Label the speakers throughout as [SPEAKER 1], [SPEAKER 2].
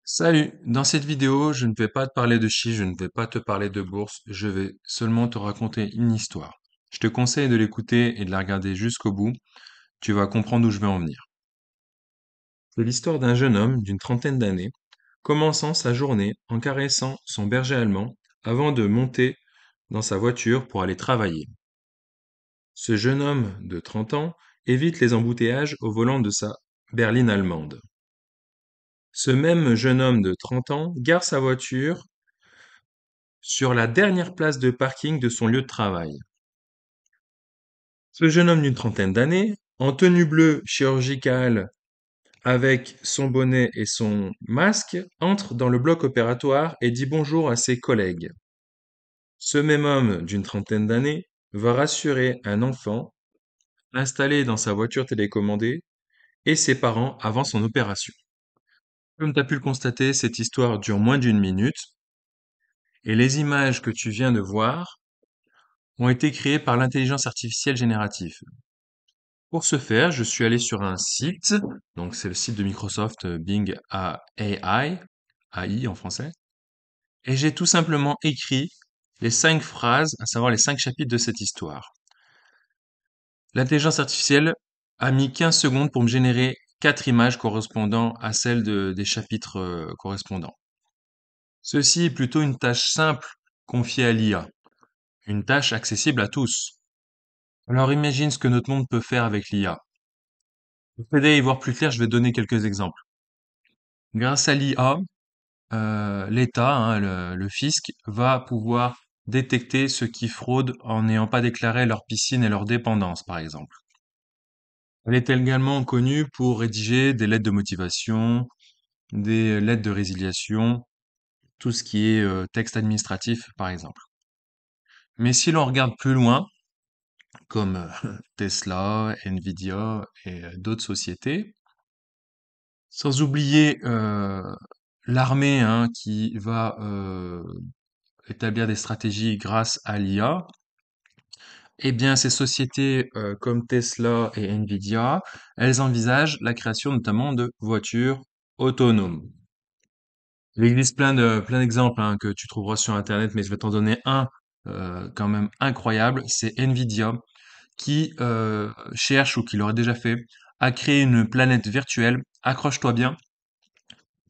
[SPEAKER 1] Salut, dans cette vidéo, je ne vais pas te parler de chi, je ne vais pas te parler de bourse, je vais seulement te raconter une histoire. Je te conseille de l'écouter et de la regarder jusqu'au bout, tu vas comprendre où je vais en venir. C'est l'histoire d'un jeune homme d'une trentaine d'années, commençant sa journée en caressant son berger allemand avant de monter dans sa voiture pour aller travailler. Ce jeune homme de 30 ans évite les embouteillages au volant de sa berline allemande. Ce même jeune homme de 30 ans gare sa voiture sur la dernière place de parking de son lieu de travail. Ce jeune homme d'une trentaine d'années, en tenue bleue chirurgicale avec son bonnet et son masque, entre dans le bloc opératoire et dit bonjour à ses collègues. Ce même homme d'une trentaine d'années va rassurer un enfant installé dans sa voiture télécommandée et ses parents avant son opération. Comme tu as pu le constater, cette histoire dure moins d'une minute et les images que tu viens de voir ont été créées par l'intelligence artificielle générative. Pour ce faire, je suis allé sur un site, donc c'est le site de Microsoft Bing AI, AI en français, et j'ai tout simplement écrit les 5 phrases, à savoir les 5 chapitres de cette histoire. L'intelligence artificielle a mis 15 secondes pour me générer 4 images correspondant à celles des chapitres correspondants. Ceci est plutôt une tâche simple confiée à l'IA, une tâche accessible à tous. Alors imagine ce que notre monde peut faire avec l'IA. Pour t'aider à y voir plus clair, je vais donner quelques exemples. Grâce à l'IA, l'État, hein, le fisc, va pouvoir détecter ceux qui fraudent en n'ayant pas déclaré leur piscine et leur dépendance, par exemple. Elle est également connue pour rédiger des lettres de motivation, des lettres de résiliation, tout ce qui est texte administratif, par exemple. Mais si l'on regarde plus loin, comme Tesla, Nvidia et d'autres sociétés, sans oublier l'armée, hein, qui va établir des stratégies grâce à l'IA, eh bien, ces sociétés comme Tesla et Nvidia, elles envisagent la création notamment de voitures autonomes. Il existe plein d'exemples, hein, que tu trouveras sur Internet, mais je vais t'en donner un quand même incroyable. C'est Nvidia qui cherche ou qui l'aurait déjà fait à créer une planète virtuelle. Accroche-toi bien,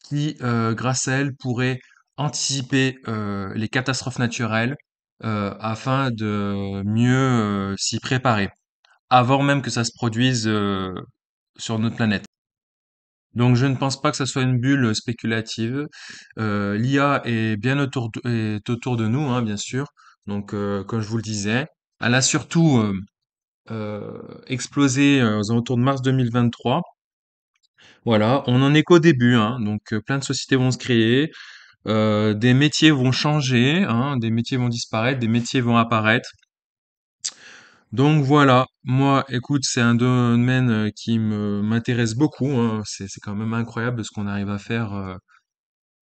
[SPEAKER 1] qui, grâce à elle, pourrait anticiper les catastrophes naturelles afin de mieux s'y préparer, avant même que ça se produise sur notre planète. Donc je ne pense pas que ça soit une bulle spéculative. L'IA est bien est autour de nous, hein, bien sûr. Donc comme je vous le disais, elle a surtout explosé aux alentours de mars 2023. Voilà, on en est qu'au début, hein, donc plein de sociétés vont se créer. Des métiers vont changer, hein, des métiers vont disparaître, des métiers vont apparaître. Donc voilà, moi, écoute, c'est un domaine qui me m'intéresse beaucoup, hein. C'est quand même incroyable ce qu'on arrive à faire,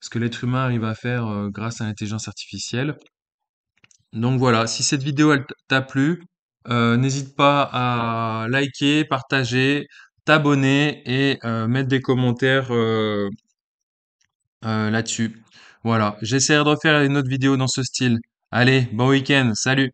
[SPEAKER 1] ce que l'être humain arrive à faire grâce à l'intelligence artificielle. Donc voilà, si cette vidéo elle t'a plu, n'hésite pas à liker, partager, t'abonner et mettre des commentaires là-dessus. Voilà, j'essaierai de refaire une autre vidéo dans ce style. Allez, bon week-end, salut!